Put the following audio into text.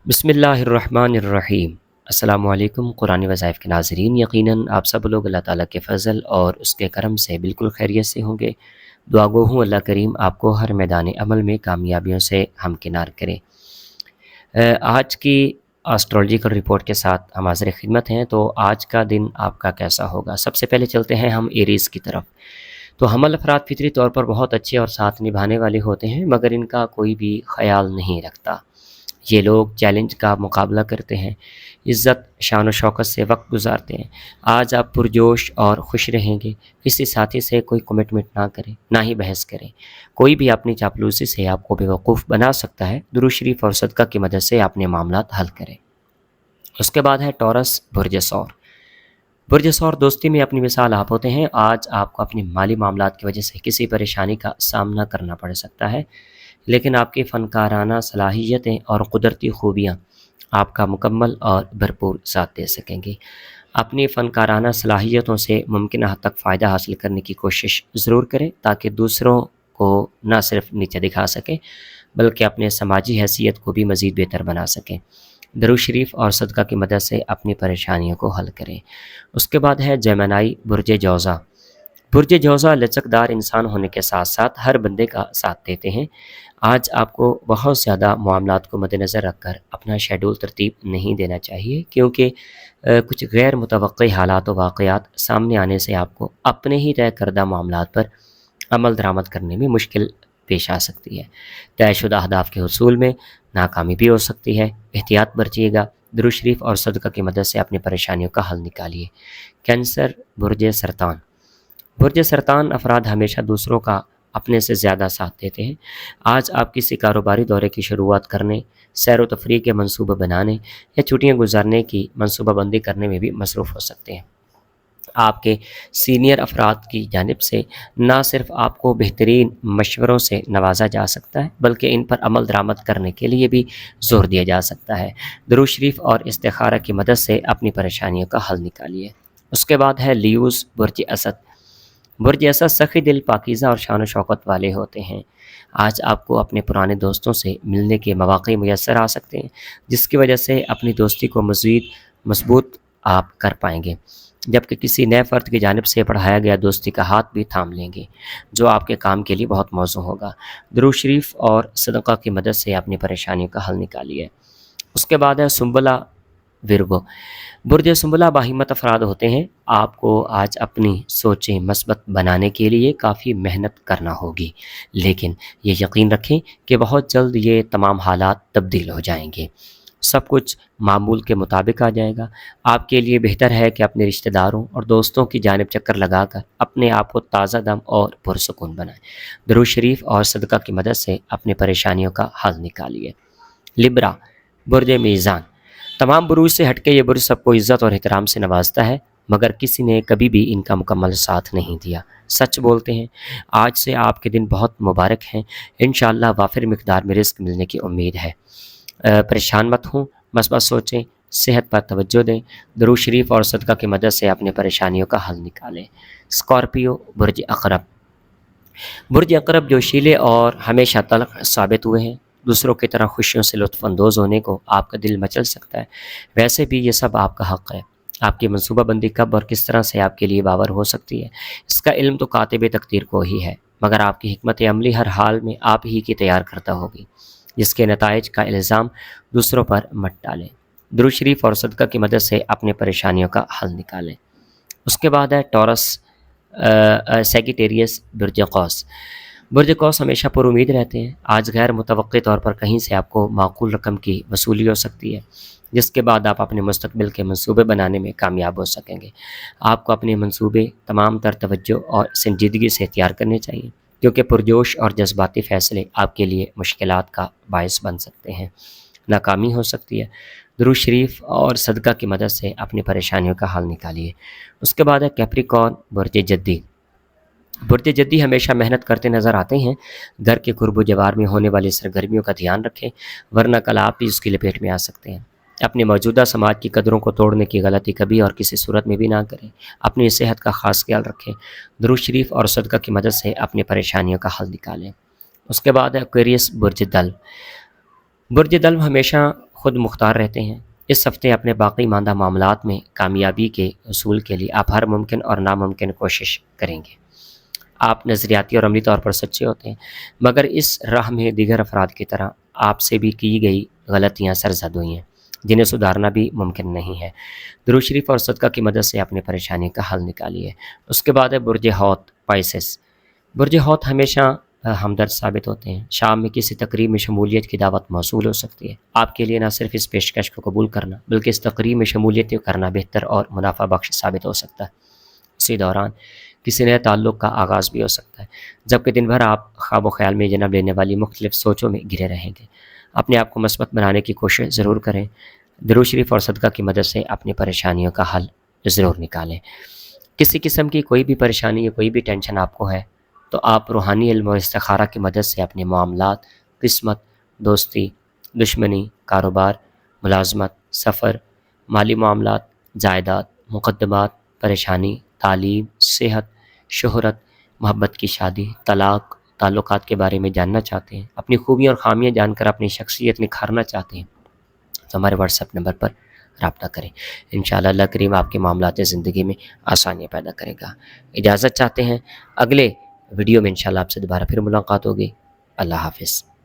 بسم اللہ الرحمن الرحیم۔ السلام علیکم قرآن وظائف کے ناظرین، یقیناً آپ سب لوگ اللہ تعالیٰ کے فضل اور اس کے کرم سے بالکل خیریت سے ہوں گے۔ دعا گو ہوں اللہ کریم آپ کو ہر میدان عمل میں کامیابیوں سے ہمکنار کرے۔ آج کی آسٹرولوجیکل رپورٹ کے ساتھ ہم حاضر خدمت ہیں۔ تو آج کا دن آپ کا کیسا ہوگا؟ سب سے پہلے چلتے ہیں ہم ایریز کی طرف۔ تو حمل افراد فطری طور پر بہت اچھے اور ساتھ نبھانے والے ہوتے ہیں، مگر ان کا کوئی بھی خیال نہیں رکھتا۔ یہ لوگ چیلنج کا مقابلہ کرتے ہیں، عزت شان و شوکت سے وقت گزارتے ہیں۔ آج آپ پرجوش اور خوش رہیں گے۔ کسی ساتھی سے کوئی کمٹمنٹ نہ کریں، نہ ہی بحث کریں۔ کوئی بھی اپنی چاپلوسی سے آپ کو بیوقوف بنا سکتا ہے۔ درود شریف اور صدقہ کی مدد سے اپنے معاملات حل کریں۔ اس کے بعد ہے ٹورس برج ثور۔ برج ثور دوستی میں اپنی مثال آپ ہوتے ہیں۔ آج آپ کو اپنی مالی معاملات کی وجہ سے کسی پریشانی کا سامنا کرنا پڑ سکتا ہے، لیکن آپ کی فنکارانہ صلاحیتیں اور قدرتی خوبیاں آپ کا مکمل اور بھرپور ساتھ دے سکیں گی۔ اپنی فنکارانہ صلاحیتوں سے ممکنہ حد تک فائدہ حاصل کرنے کی کوشش ضرور کریں، تاکہ دوسروں کو نہ صرف نیچے دکھا سکیں بلکہ اپنے سماجی حیثیت کو بھی مزید بہتر بنا سکیں۔ درود شریف اور صدقہ کی مدد سے اپنی پریشانیوں کو حل کریں۔ اس کے بعد ہے جیمنائی برج جوزا۔ برج جوزا لچکدار انسان ہونے کے ساتھ ساتھ ہر بندے کا ساتھ دیتے ہیں۔ آج آپ کو بہت زیادہ معاملات کو مد نظر رکھ کر اپنا شیڈول ترتیب نہیں دینا چاہیے، کیونکہ کچھ غیر متوقع حالات و واقعات سامنے آنے سے آپ کو اپنے ہی طے کردہ معاملات پر عمل درآمد کرنے میں مشکل پیش آ سکتی ہے۔ طے شدہ اہداف کے حصول میں ناکامی بھی ہو سکتی ہے۔ احتیاط برتیے گا۔ درود شریف اور صدقہ کی مدد سے اپنی پریشانیوں کا حل نکالیے۔ کینسر برج سرطان۔ برج سرطان افراد ہمیشہ دوسروں کا اپنے سے زیادہ ساتھ دیتے ہیں۔ آج آپ کسی کاروباری دورے کی شروعات کرنے، سیر و تفریح کے منصوبے بنانے یا چھٹیاں گزارنے کی منصوبہ بندی کرنے میں بھی مصروف ہو سکتے ہیں۔ آپ کے سینئر افراد کی جانب سے نہ صرف آپ کو بہترین مشوروں سے نوازا جا سکتا ہے، بلکہ ان پر عمل درآمد کرنے کے لیے بھی زور دیا جا سکتا ہے۔ درود شریف اور استخارہ کی مدد سے اپنی پریشانیوں کا حل نکالیے۔ اس کے بعد ہے لیوز برج اسد۔ برج اسد سخی دل، پاکیزہ اور شان و شوکت والے ہوتے ہیں۔ آج آپ کو اپنے پرانے دوستوں سے ملنے کے مواقع میسر آ سکتے ہیں، جس کی وجہ سے اپنی دوستی کو مزید مضبوط آپ کر پائیں گے، جبکہ کسی نئے فرد کی جانب سے پڑھایا گیا دوستی کا ہاتھ بھی تھام لیں گے، جو آپ کے کام کے لیے بہت موزوں ہوگا۔ درود شریف اور صدقہ کی مدد سے اپنی پریشانیوں کا حل نکالیے۔ اس کے بعد ہے سنبلہ ورگو۔ برج سنبلہ باہمت افراد ہوتے ہیں۔ آپ کو آج اپنی سوچیں مثبت بنانے کے لیے کافی محنت کرنا ہوگی، لیکن یہ یقین رکھیں کہ بہت جلد یہ تمام حالات تبدیل ہو جائیں گے۔ سب کچھ معمول کے مطابق آ جائے گا۔ آپ کے لیے بہتر ہے کہ اپنے رشتہ داروں اور دوستوں کی جانب چکر لگا کر اپنے آپ کو تازہ دم اور پرسکون بنائیں۔ درود شریف اور صدقہ کی مدد سے اپنی پریشانیوں کا حل نکالیے۔ لبرا برج میزان۔ تمام بروج سے ہٹ کے یہ برج سب کو عزت اور احترام سے نوازتا ہے، مگر کسی نے کبھی بھی ان کا مکمل ساتھ نہیں دیا۔ سچ بولتے ہیں۔ آج سے آپ کے دن بہت مبارک ہیں۔ انشاءاللہ وافر مقدار میں رزق ملنے کی امید ہے۔ پریشان مت ہوں، مثبت سوچیں، صحت پر توجہ دیں۔ درود شریف اور صدقہ کی مدد سے اپنے پریشانیوں کا حل نکالیں۔ اسکارپیو برج عقرب۔ برج عقرب جوشیلے اور ہمیشہ تلخ ثابت ہوئے ہیں۔ دوسروں کی طرح خوشیوں سے لطف اندوز ہونے کو آپ کا دل مچل سکتا ہے۔ ویسے بھی یہ سب آپ کا حق ہے۔ آپ کی منصوبہ بندی کب اور کس طرح سے آپ کے لیے باور ہو سکتی ہے، اس کا علم تو کاتب تقدیر کو ہی ہے، مگر آپ کی حکمت عملی ہر حال میں آپ ہی کی تیار کرتا ہوگی، جس کے نتائج کا الزام دوسروں پر مت ڈالیں۔ درود شریف اور صدقہ کی مدد سے اپنے پریشانیوں کا حل نکالیں۔ اس کے بعد ہے ٹورس سیگیٹیریس برج قوس۔ برج قوس ہمیشہ پر امید رہتے ہیں۔ آج غیر متوقع طور پر کہیں سے آپ کو معقول رقم کی وصولی ہو سکتی ہے، جس کے بعد آپ اپنے مستقبل کے منصوبے بنانے میں کامیاب ہو سکیں گے۔ آپ کو اپنے منصوبے تمام تر توجہ اور سنجیدگی سے اختیار کرنے چاہیے، کیونکہ پرجوش اور جذباتی فیصلے آپ کے لیے مشکلات کا باعث بن سکتے ہیں، ناکامی ہو سکتی ہے۔ درود شریف اور صدقہ کی مدد سے اپنی پریشانیوں کا حل نکالیے۔ اس کے بعد ہے کیپریکارن برج جدی۔ برج جدی ہمیشہ محنت کرتے نظر آتے ہیں۔ گھر کے قرب و جوار میں ہونے والی سرگرمیوں کا دھیان رکھیں، ورنہ کل آپ بھی اس کی لپیٹ میں آ سکتے ہیں۔ اپنے موجودہ سماج کی قدروں کو توڑنے کی غلطی کبھی اور کسی صورت میں بھی نہ کریں۔ اپنی صحت کا خاص خیال رکھیں۔ درود شریف اور صدقہ کی مدد سے اپنی پریشانیوں کا حل نکالیں۔ اس کے بعد ہے ایکویریس برج دلو۔ برج دلو ہمیشہ خود مختار رہتے ہیں۔ اس ہفتے اپنے باقی ماندہ معاملات میں کامیابی کے حصول کے لیے آپ ہر ممکن اور ناممکن کوشش کریں گے۔ آپ نظریاتی اور عملی طور پر سچے ہوتے ہیں، مگر اس راہ میں دیگر افراد کی طرح آپ سے بھی کی گئی غلطیاں سرزد ہوئی ہیں، جنہیں سدھارنا بھی ممکن نہیں ہے۔ درود شریف اور صدقہ کی مدد سے اپنی پریشانی کا حل نکالیے۔ اس کے بعد ہے برج حوت پائسس۔ برج حوت ہمیشہ ہمدرد ثابت ہوتے ہیں۔ شام میں کسی تقریب میں شمولیت کی دعوت موصول ہو سکتی ہے۔ آپ کے لیے نہ صرف اس پیشکش کو قبول کرنا بلکہ اس تقریب میں شمولیت کرنا بہتر اور منافع بخش ثابت ہو سکتا ہے۔ اسی دوران کسی نئے تعلق کا آغاز بھی ہو سکتا ہے، جبکہ دن بھر آپ خواب و خیال میں جنم لینے والی مختلف سوچوں میں گھرے رہیں گے۔ اپنے آپ کو مثبت بنانے کی کوشش ضرور کریں۔ درود شریف اور صدقہ کی مدد سے اپنی پریشانیوں کا حل ضرور نکالیں۔ کسی قسم کی کوئی بھی پریشانی یا کوئی بھی ٹینشن آپ کو ہے تو آپ روحانی علم و استخارہ کی مدد سے اپنے معاملات، قسمت، دوستی، دشمنی، کاروبار، ملازمت، سفر، مالی معاملات، جائیداد، مقدمات، پریشانی، تعلیم، صحت، شہرت، محبت کی شادی، طلاق، تعلقات کے بارے میں جاننا چاہتے ہیں، اپنی خوبیاں اور خامیاں جان کر اپنی شخصیت نکھارنا چاہتے ہیں تو ہمارے واٹس ایپ نمبر پر رابطہ کریں۔ انشاءاللہ اللہ کریم آپ کے معاملات زندگی میں آسانیاں پیدا کرے گا۔ اجازت چاہتے ہیں، اگلے ویڈیو میں انشاءاللہ آپ سے دوبارہ پھر ملاقات ہوگی۔ اللہ حافظ۔